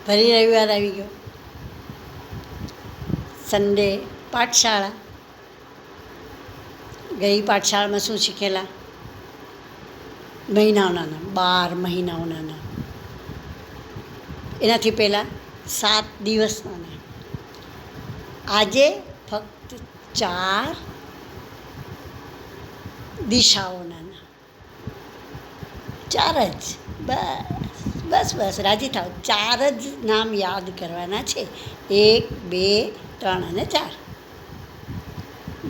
ફરી રવિવાર આવી ગયો. સન્ડે પાઠશાળા. ગઈ પાઠશાળામાં શું શીખેલા? મહિનાઓના નામ, 12 મહિનાઓના નામ. એનાથી પહેલાં 7 દિવસના નામ. આજે ફક્ત 4 દિશાઓના નામ. 4 જ, બસ બસ રાજી થાવ. 4 જ નામ યાદ કરવાના છે. 1, 2, 3 અને 4.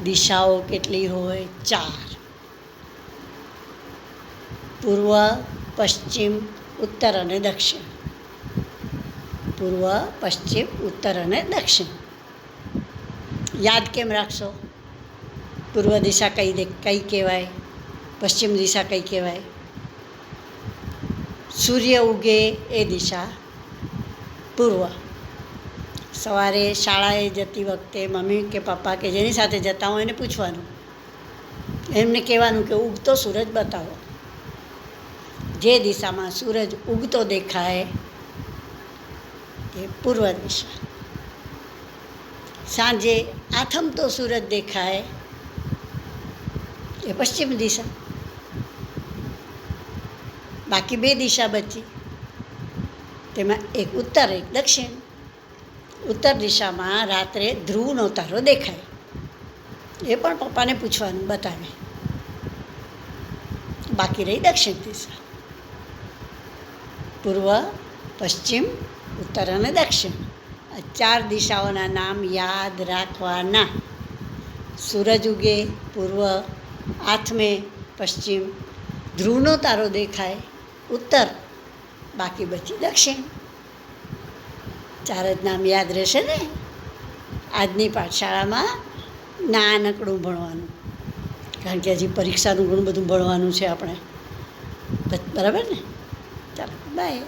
દિશાઓ કેટલી હોય? 4. પૂર્વ, પશ્ચિમ, ઉત્તર અને દક્ષિણ. પૂર્વ, પશ્ચિમ, ઉત્તર અને દક્ષિણ. યાદ કેમ રાખશો? પૂર્વ દિશા કઈ કહેવાય? પશ્ચિમ દિશા કઈ કહેવાય? સૂર્ય ઉગે એ દિશા પૂર્વ. સવારે શાળાએ જતી વખતે મમ્મી કે પપ્પા કે જેની સાથે જતા હોય એને પૂછવાનું, એમને કહેવાનું કે ઉગતો સૂરજ બતાવો. જે દિશામાં સૂરજ ઉગતો દેખાય એ પૂર્વ દિશા. સાંજે આથમતો સૂરજ દેખાય એ પશ્ચિમ દિશા. બાકી 2 દિશા બચી, તેમાં એક ઉત્તર, એક દક્ષિણ. ઉત્તર દિશામાં રાત્રે ધ્રુવનો તારો દેખાય, એ પણ પપ્પાને પૂછવાનું, બતાવે. બાકી રહી દક્ષિણ દિશા. પૂર્વ, પશ્ચિમ, ઉત્તર અને દક્ષિણ. આ 4 દિશાઓના નામ યાદ રાખવાના. સૂરજ ઉગે પૂર્વ, આથમે પશ્ચિમ, ધ્રુવનો તારો દેખાય ઉત્તર, બાકી બચી દક્ષિણ. 4 જ નામ યાદ રહેશે ને? આજની પાઠશાળામાં નાનકડું ભણવાનું, કારણ કે હજી પરીક્ષાનું ઘણું બધું ભણવાનું છે આપણે. બરાબર ને? ચાલો, બાય.